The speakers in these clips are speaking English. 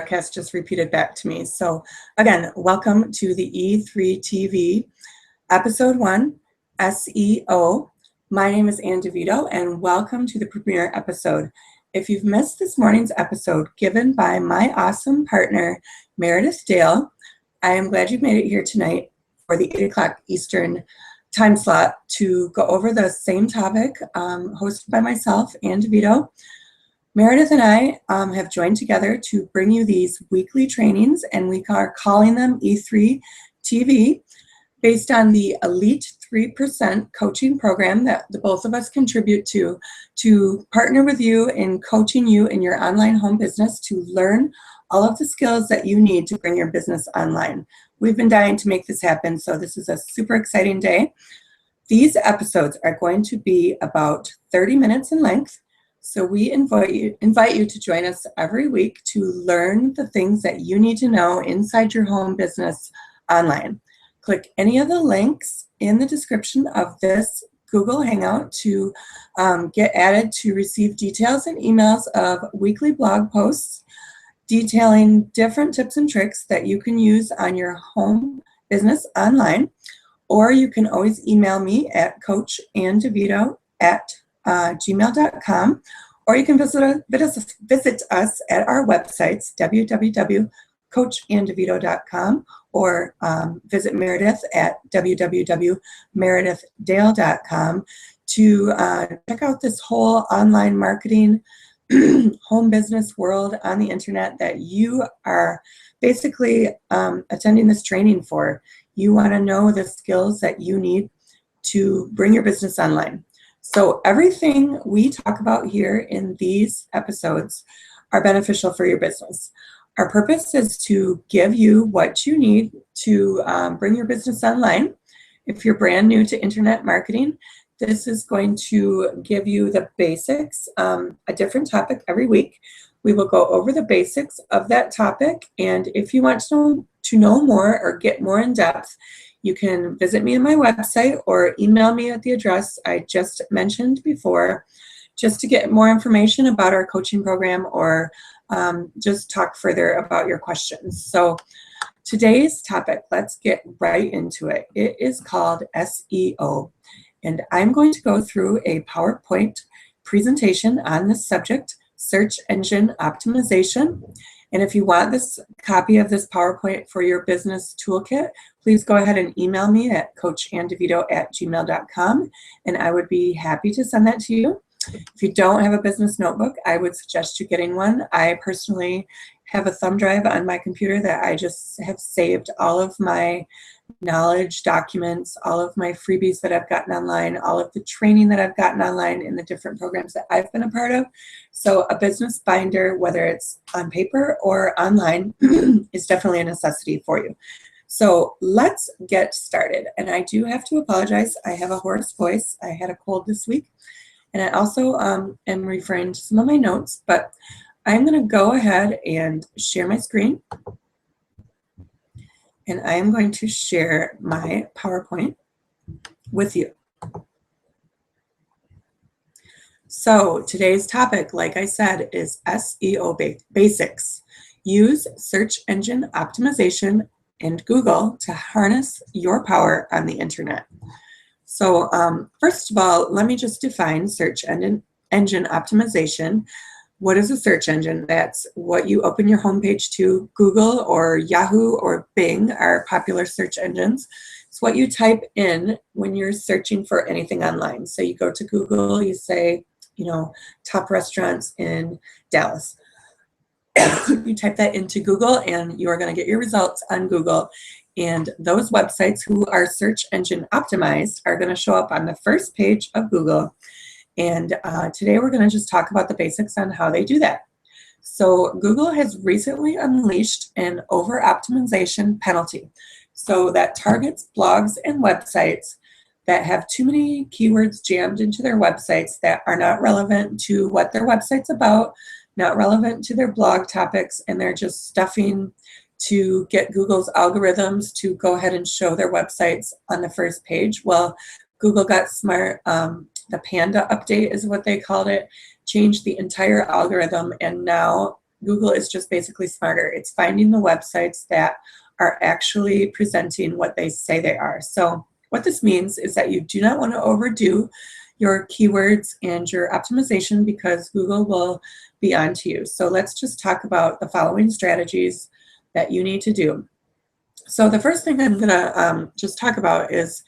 broadcast just repeated back to me. So again, welcome to the E3TV episode 1, SEO. My name is Ann DeVito and welcome to the premiere episode. If you've missed this morning's episode given by my awesome partner, Meredith Dale, I am glad you've made it here tonight for the 8 o'clock Eastern time slot to go over the same topic hosted by myself, Ann DeVito. Meredith and I have joined together to bring you these weekly trainings, and we are calling them E3TV, based on the Elite 3% coaching program that the both of us contribute to partner with you in coaching you in your online home business to learn all of the skills that you need to bring your business online. We've been dying to make this happen, so this is a super exciting day. These episodes are going to be about 30 minutes in length. So we invite you to join us every week to learn the things that you need to know inside your home business online. Click any of the links in the description of this Google Hangout to get added to receive details and emails of weekly blog posts detailing different tips and tricks that you can use on your home business online. Or you can always email me at coachanndevito@gmail.com, or you can visit us at our websites, www.coachanndevito.com, or visit Meredith at www.meredithdale.com to check out this whole online marketing home business world on the internet that you are basically attending this training for. You want to know the skills that you need to bring your business online. So everything we talk about here in these episodes are beneficial for your business. Our purpose is to give you what you need to bring your business online. If you're brand new to internet marketing, this is going to give you the basics, a different topic every week. We will go over the basics of that topic, and if you want to know more or get more in depth, you can visit me on my website or email me at the address I just mentioned before, just to get more information about our coaching program or just talk further about your questions. So today's topic, let's get right into it. It is called SEO, and I'm going to go through a PowerPoint presentation on this subject, search engine optimization. And if you want this copy of this PowerPoint for your business toolkit, please go ahead and email me at coachanndevito@gmail.com, and I would be happy to send that to you. If you don't have a business notebook, I would suggest you getting one. I personally have a thumb drive on my computer that I just have saved all of my knowledge documents, all of my freebies that I've gotten online, all of the training that I've gotten online in the different programs that I've been a part of. So a business binder, whether it's on paper or online, is definitely a necessity for you. So let's get started. And I do have to apologize. I have a hoarse voice. I had a cold this week. And I also am referring to some of my notes, but I'm going to go ahead and share my screen. And I am going to share my PowerPoint with you. So today's topic, like I said, is SEO basics. Use search engine optimization and Google to harness your power on the internet. So first of all, let me just define search engine optimization. What is a search engine? That's what you open your homepage to. Google or Yahoo or Bing are popular search engines. It's what you type in when you're searching for anything online. So you go to Google, you say, top restaurants in Dallas. You type that into Google and you are going to get your results on Google. And those websites who are search engine optimized are going to show up on the first page of Google. And today we're going to just talk about the basics on how they do that. So Google has recently unleashed an over-optimization penalty. So that targets blogs and websites that have too many keywords jammed into their websites that are not relevant to what their website's about, not relevant to their blog topics, and they're just stuffing to get Google's algorithms to go ahead and show their websites on the first page. Well, Google got smart. The Panda update is what they called it, changed the entire algorithm, and now Google is just basically smarter. It's finding the websites that are actually presenting what they say they are. So what this means is that you do not want to overdo your keywords and your optimization, because Google will be on to you. So let's just talk about the following strategies that you need to do. So the first thing I'm gonna just talk about is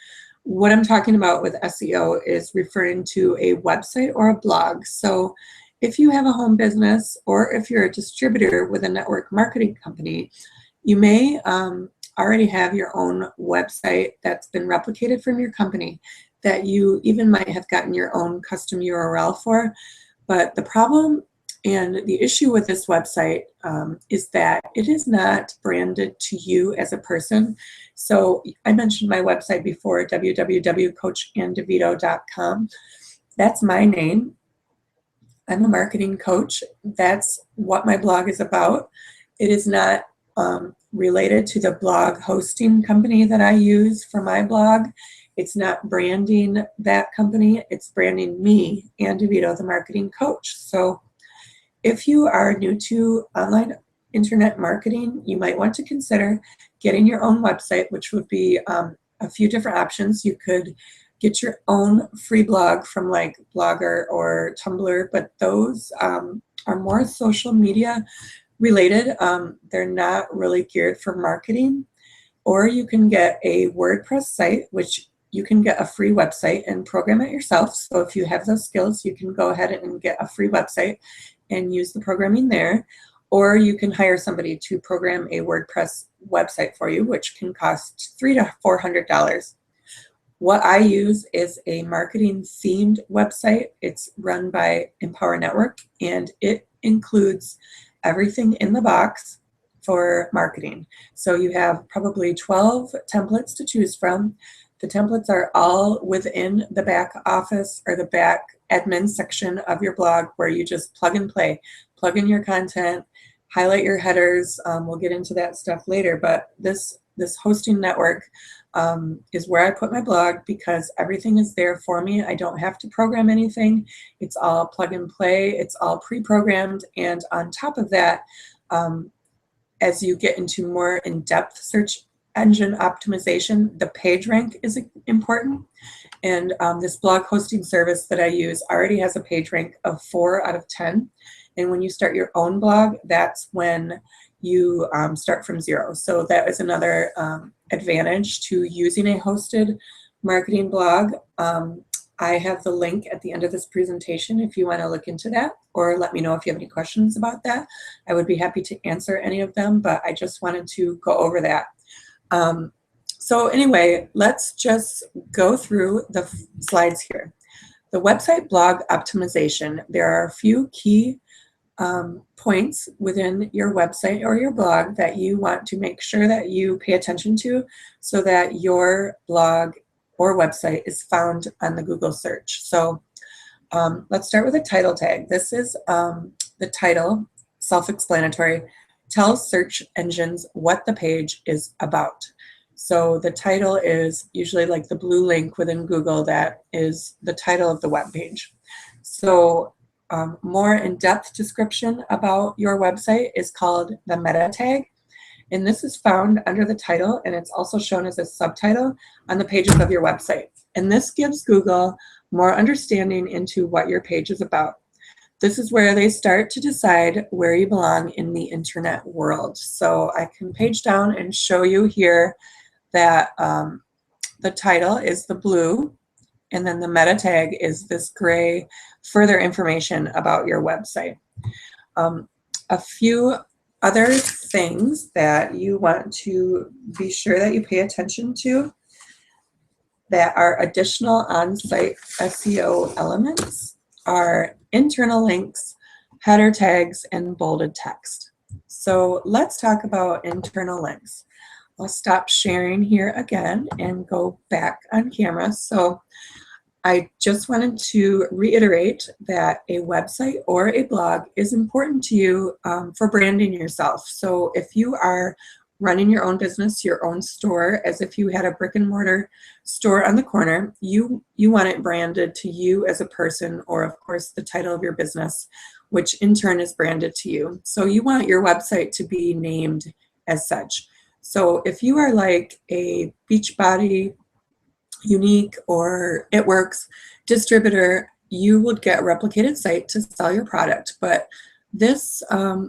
what I'm talking about with SEO is referring to a website or a blog. So if you have a home business, or if you're a distributor with a network marketing company, you may already have your own website that's been replicated from your company, that you even might have gotten your own custom URL for. But the problem and the issue with this website is that it is not branded to you as a person. So I mentioned my website before, www.coachandevito.com. That's my name. I'm a marketing coach. That's what my blog is about. It is not related to the blog hosting company that I use for my blog. It's not branding that company. It's branding me, Ann DeVito, the marketing coach. So if you are new to online internet marketing, you might want to consider getting your own website, which would be a few different options. You could get your own free blog from like Blogger or Tumblr, but those are more social media related. They're not really geared for marketing. Or you can get a WordPress site, which you can get a free website and program it yourself. So if you have those skills, you can go ahead and get a free website and use the programming there. Or you can hire somebody to program a WordPress website for you, which can cost $300 to $400. What I use is a marketing themed website. It's run by Empower Network, and it includes everything in the box for marketing. So you have probably 12 templates to choose from. The templates are all within the back office or the back admin section of your blog, where you just plug and play, plug in your content, highlight your headers. We'll get into that stuff later, but this hosting network is where I put my blog, because everything is there for me. I don't have to program anything. It's all plug and play. It's all pre-programmed. And on top of that, as you get into more in-depth search engine optimization, the page rank is important. And this blog hosting service that I use already has a page rank of 4 out of 10. And when you start your own blog, that's when you start from 0. So that is another advantage to using a hosted marketing blog. I have the link at the end of this presentation if you want to look into that, or let me know if you have any questions about that. I would be happy to answer any of them, but I just wanted to go over that. So anyway, let's just go through the slides here. The website blog optimization, there are a few key points within your website or your blog that you want to make sure that you pay attention to, so that your blog or website is found on the Google search. So let's start with a title tag. This is the title, self-explanatory, tells search engines what the page is about. So the title is usually like the blue link within Google that is the title of the web page. So more in-depth description about your website is called the meta tag. And this is found under the title, and it's also shown as a subtitle on the pages of your website. And this gives Google more understanding into what your page is about. This is where they start to decide where you belong in the internet world. So I can page down and show you here that the title is the blue, and then the meta tag is this gray, further information about your website. A few other things that you want to be sure that you pay attention to that are additional on-site SEO elements are internal links, header tags, and bolded text. So let's talk about internal links. I'll stop sharing here again and go back on camera. So I just wanted to reiterate that a website or a blog is important to you for branding yourself. So if you are running your own business, your own store, as if you had a brick and mortar store on the corner, you want it branded to you as a person, or of course the title of your business which in turn is branded to you. So you want your website to be named as such. So if you are like a Beachbody, Unique, or It Works distributor, you would get a replicated site to sell your product, but this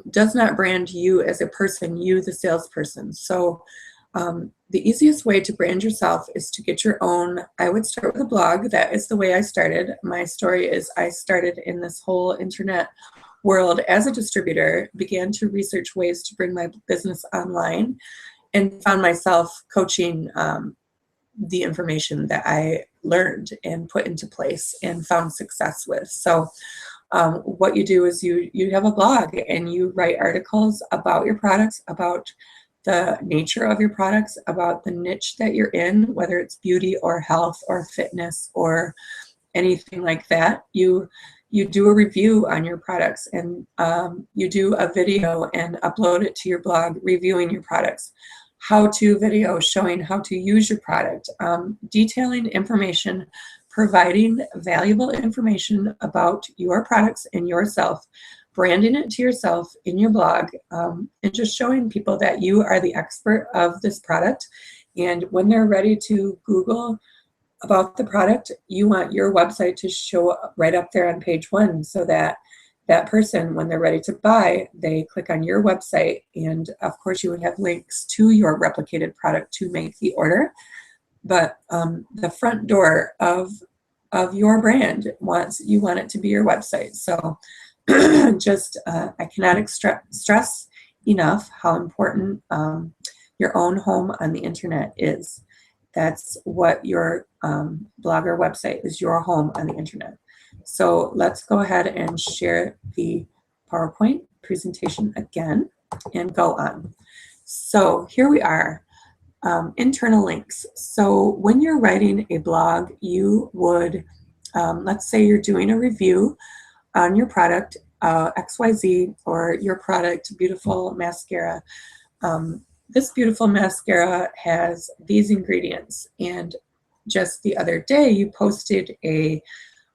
does not brand you as a person, you the salesperson. So the easiest way to brand yourself is to get your own. I would start with a blog. That is the way I started. My story is I started in this whole internet world as a distributor, began to research ways to bring my business online, and found myself coaching the information that I learned and put into place and found success with. So what you do is you have a blog and you write articles about your products, about the nature of your products, about the niche that you're in, whether it's beauty or health or fitness or anything like that. You do a review on your products, and you do a video and upload it to your blog reviewing your products. How-to video showing how to use your product, detailing information, providing valuable information about your products and yourself, branding it to yourself in your blog, and just showing people that you are the expert of this product. And when they're ready to Google about the product, you want your website to show right up there on page 1, so that that person, when they're ready to buy, they click on your website, and of course you would have links to your replicated product to make the order. But the front door of your brand you want it to be your website. So just I cannot stress enough how important your own home on the internet is. That's what your blog or website is, your home on the internet. So let's go ahead and share the PowerPoint presentation again and go on. So here we are, internal links. So when you're writing a blog, you would, let's say you're doing a review on your product, XYZ, or your product, Beautiful Mascara. This beautiful mascara has these ingredients, and just the other day you posted a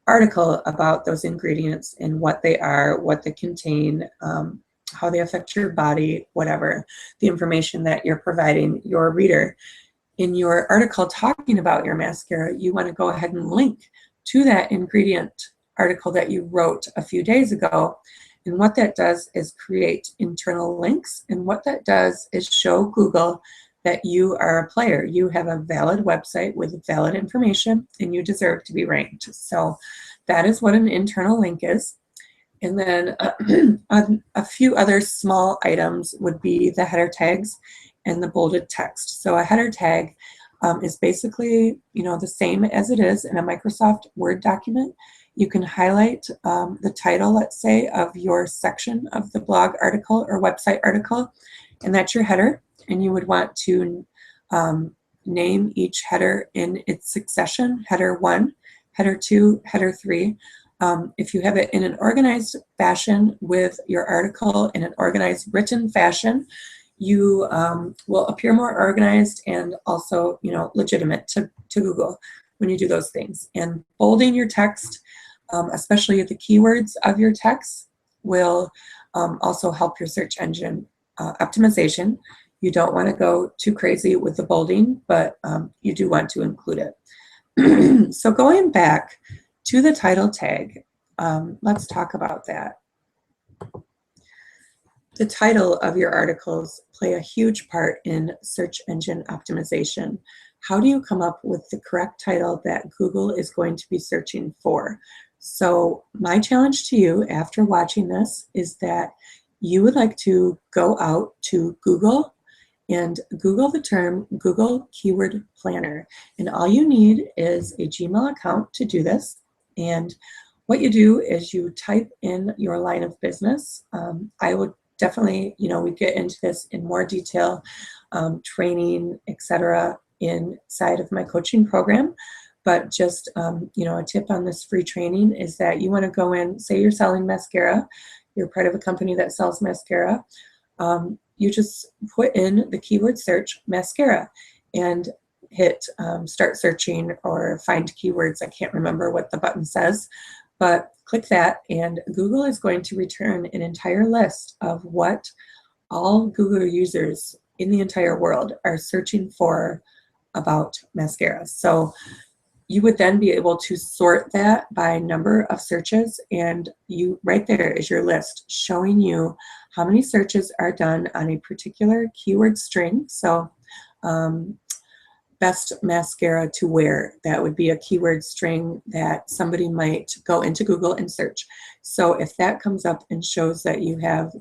article about those ingredients and what they are, what they contain, how they affect your body, whatever the information that you're providing your reader. In your article talking about your mascara, you want to go ahead and link to that ingredient article that you wrote a few days ago. And what that does is create internal links. And what that does is show Google that you are a player. You have a valid website with valid information, and you deserve to be ranked. So that is what an internal link is. And then a few other small items would be the header tags and the bolded text. So a header tag is basically, the same as it is in a Microsoft Word document. You can highlight the title, let's say, of your section of the blog article or website article, and that's your header. And you would want to name each header in its succession: header 1, header 2, header 3. If you have it in an organized fashion with your article in an organized written fashion, you will appear more organized and also, legitimate to Google when you do those things. And bolding your text, especially the keywords of your text, will also help your search engine optimization. You don't want to go too crazy with the bolding, but you do want to include it. So going back to the title tag, let's talk about that. The title of your articles play a huge part in search engine optimization. How do you come up with the correct title that Google is going to be searching for? So my challenge to you after watching this is that you would like to go out to Google and Google the term Google Keyword Planner. And all you need is a Gmail account to do this. And what you do is you type in your line of business. I would definitely, we get into this in more detail, training, etc., inside of my coaching program. But just, a tip on this free training is that you want to go in, say you're selling mascara, you're part of a company that sells mascara. You just put in the keyword search mascara and hit start searching or find keywords. I can't remember what the button says, But click that, and Google is going to return an entire list of what all Google users in the entire world are searching for about mascara. So you would then be able to sort that by number of searches, and you right there is your list showing you how many searches are done on a particular keyword string. So best mascara to wear, that would be a keyword string that somebody might go into Google and search. So if that comes up and shows that you have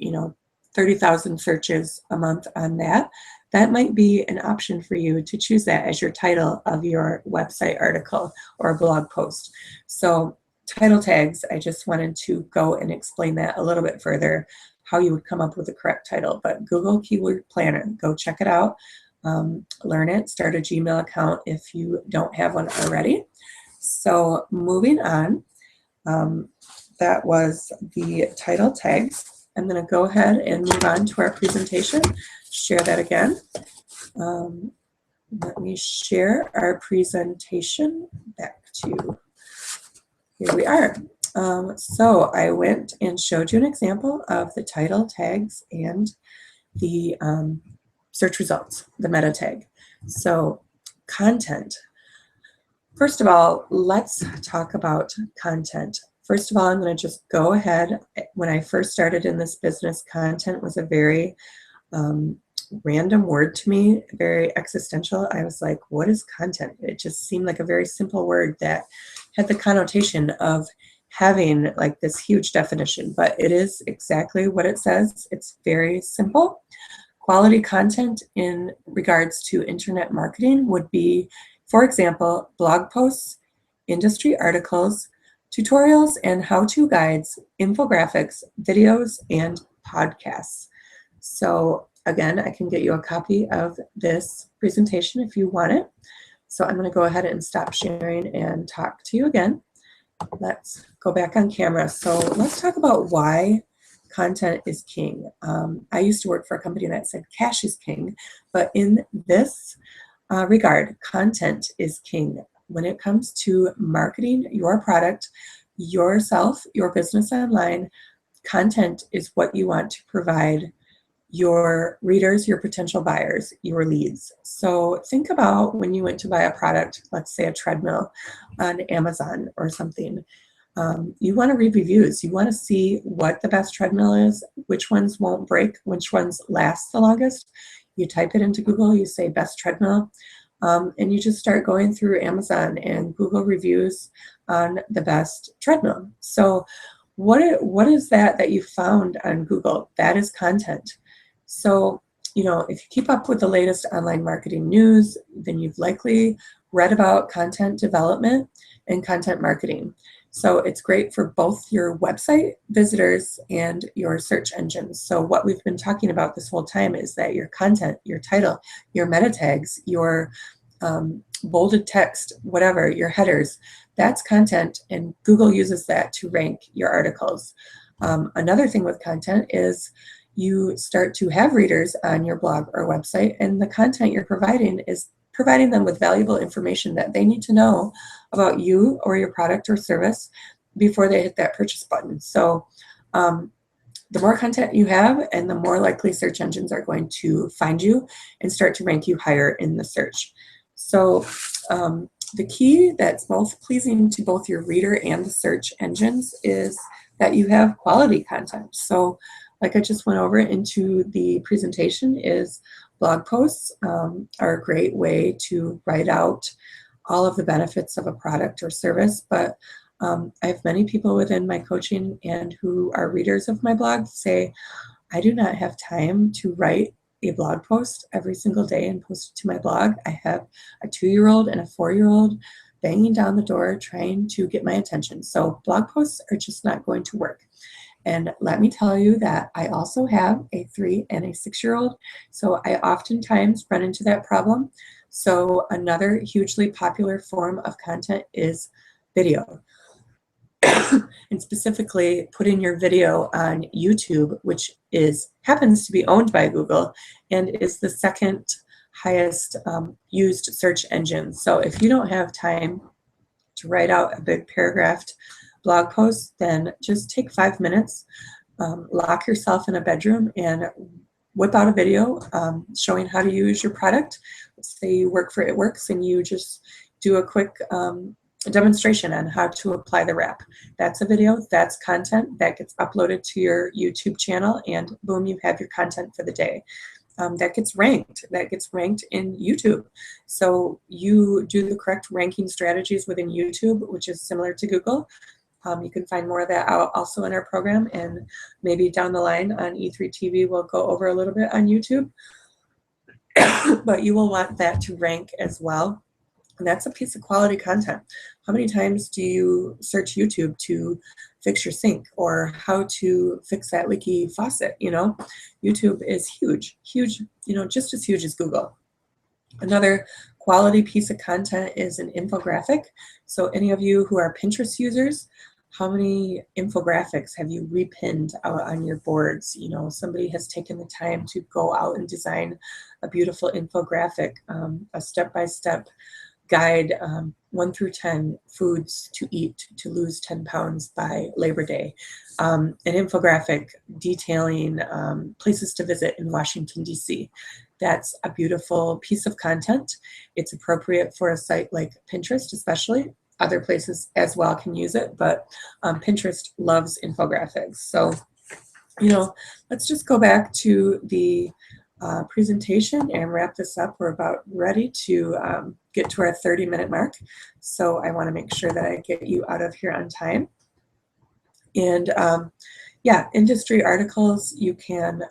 30,000 searches a month on that, that might be an option for you to choose that as your title of your website article or blog post. So title tags, I just wanted to go and explain that a little bit further, how you would come up with the correct title. But Google Keyword Planner, go check it out, learn it, start a Gmail account if you don't have one already. So moving on, that was the title tags. I'm going to go ahead and move on to our presentation, share that again. Let me share our presentation back to, here we are. So I went and showed you an example of the title tags and the search results, the meta tag. So content. First of all, let's talk about content. First of all, I'm going to just go ahead. When I first started in this business, content was a very random word to me, very existential. I was like, what is content? It just seemed like a very simple word that had the connotation of having like this huge definition, but it is exactly what it says. It's very simple. Quality content in regards to internet marketing would be, for example, blog posts, industry articles, tutorials and how-to guides, infographics, videos, and podcasts. So again, I can get you a copy of this presentation if you want it. So I'm going to go ahead and stop sharing and talk to you again. Let's go back on camera. So let's talk about why content is king. I used to work for a company that said cash is king, but in this regard, content is king. When it comes to marketing your product, yourself, your business online, content is what you want to provide your readers, your potential buyers, your leads. So think about when you went to buy a product, let's say a treadmill on Amazon or something. You want to read reviews. You want to see what the best treadmill is, which ones won't break, which ones last the longest. You type it into Google, you say best treadmill, and you just start going through Amazon and Google reviews on the best treadmill. So what is that you found on Google? That is content. So, if you keep up with the latest online marketing news, then you've likely read about content development and content marketing. So it's great for both your website visitors and your search engines. So what we've been talking about this whole time is that your content, your title, your meta tags, your bolded text, whatever, your headers, that's content, and Google uses that to rank your articles. Another thing with content is you start to have readers on your blog or website, and the content you're providing is providing them with valuable information that they need to know about you or your product or service before they hit that purchase button. So the more content you have, and the more likely search engines are going to find you and start to rank you higher in the search. So the key that's both pleasing to both your reader and the search engines is that you have quality content. So like I just went over into the presentation, is blog posts are a great way to write out all of the benefits of a product or service. But I have many people within my coaching and who are readers of my blog say, I do not have time to write a blog post every single day and post it to my blog. I have a 2-year-old and a 4-year-old banging down the door trying to get my attention. So blog posts are just not going to work. And let me tell you that I also have a 3 and a 6-year-old. So I oftentimes run into that problem. So another hugely popular form of content is video. And specifically putting your video on YouTube, which happens to be owned by Google and is the second highest used search engine. So if you don't have time to write out a big paragraphed blog posts, then just take 5 minutes, lock yourself in a bedroom and whip out a video showing how to use your product. Let's say you work for It Works and you just do a quick demonstration on how to apply the wrap. That's a video, that's content that gets uploaded to your YouTube channel, and boom, you have your content for the day. That gets ranked in YouTube. So you do the correct ranking strategies within YouTube, which is similar to Google. You can find more of that out also in our program, and maybe down the line on E3TV we'll go over a little bit on YouTube. But you will want that to rank as well. And that's a piece of quality content. How many times do you search YouTube to fix your sink or how to fix that leaky faucet? You know, YouTube is huge, you know, just as huge as Google. Another quality piece of content is an infographic. So any of you who are Pinterest users, how many infographics have you repinned out on your boards? You know, somebody has taken the time to go out and design a beautiful infographic, a step-by-step guide, 1 through 10 foods to eat to lose 10 pounds by Labor Day. An infographic detailing places to visit in Washington, D.C. That's a beautiful piece of content. It's appropriate for a site like Pinterest, especially. Other places as well can use it, but Pinterest loves infographics. So, you know, let's just go back to the presentation and wrap this up. We're about ready to get to our 30-minute mark. So I want to make sure that I get you out of here on time. And yeah, industry articles, you can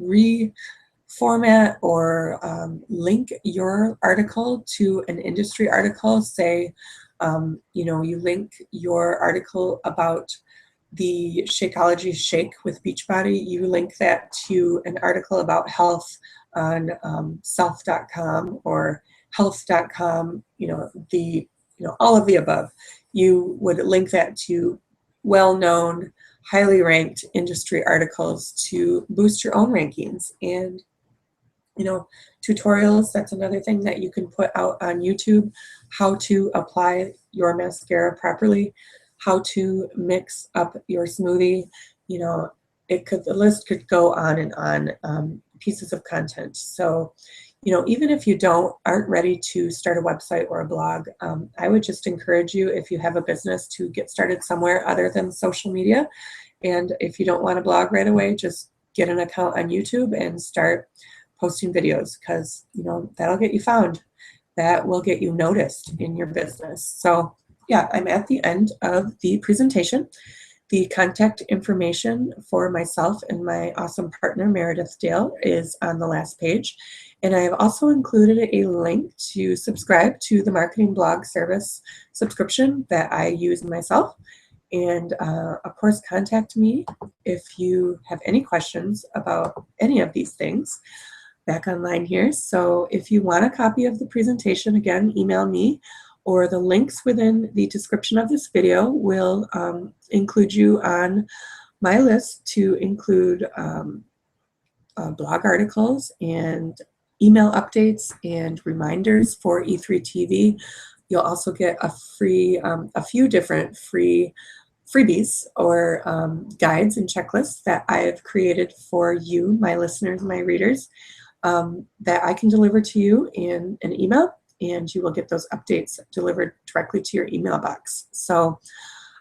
reformat or link your article to an industry article. Say, you know, you link your article about the Shakeology shake with Beachbody, you link that to an article about health on self.com or health.com, you know, all of the above. You would link that to well-known, highly ranked industry articles to boost your own rankings. And, you know, tutorials, that's another thing that you can put out on YouTube, how to apply your mascara properly, how to mix up your smoothie. You know, the list could go on and on, pieces of content. So, you know, even if you aren't ready to start a website or a blog, I would just encourage you, if you have a business, to get started somewhere other than social media. And if you don't want to blog right away, just get an account on YouTube and start posting videos, because, you know, that'll get you found. That will get you noticed in your business. So yeah, I'm at the end of the presentation. The contact information for myself and my awesome partner, Meredith Dale, is on the last page. And I have also included a link to subscribe to the marketing blog service subscription that I use myself. And of course, contact me if you have any questions about any of these things. Back online here. So if you want a copy of the presentation, again, email me, or the links within the description of this video will include you on my list to include blog articles and email updates and reminders for E3TV. You'll also get a few different freebies or guides and checklists that I have created for you, my listeners, my readers, that I can deliver to you in an email, and you will get those updates delivered directly to your email box. So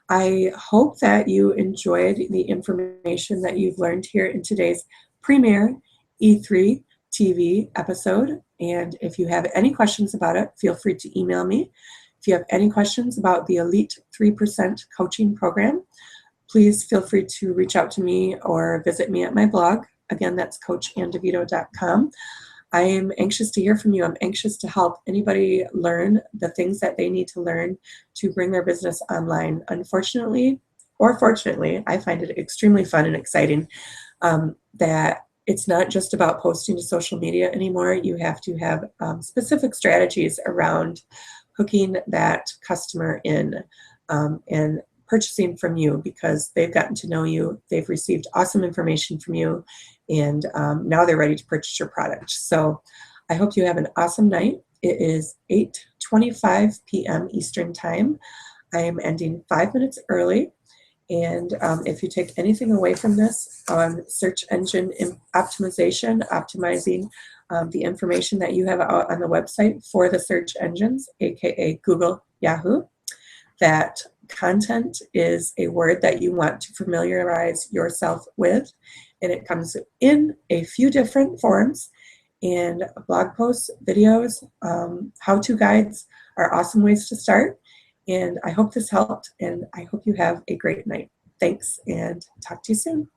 I hope that you enjoyed the information that you've learned here in today's premiere E3 TV episode. And if you have any questions about it, feel free to email me. If you have any questions about the Elite 3% coaching program, please feel free to reach out to me or visit me at my blog. Again, that's coachandevito.com. I am anxious to hear from you. I'm anxious to help anybody learn the things that they need to learn to bring their business online. Unfortunately, or fortunately, I find it extremely fun and exciting that it's not just about posting to social media anymore. You have to have specific strategies around hooking that customer in and purchasing from you, because they've gotten to know you, they've received awesome information from you, and now they're ready to purchase your product. So I hope you have an awesome night. It is 8:25 p.m. Eastern Time I am ending 5 minutes early. And if you take anything away from this on search engine optimization, optimizing the information that you have out on the website for the search engines, aka Google, Yahoo, that content is a word that you want to familiarize yourself with, and it comes in a few different forms. And blog posts, videos, how-to guides are awesome ways to start. And I hope this helped, and I hope you have a great night. Thanks, and talk to you soon.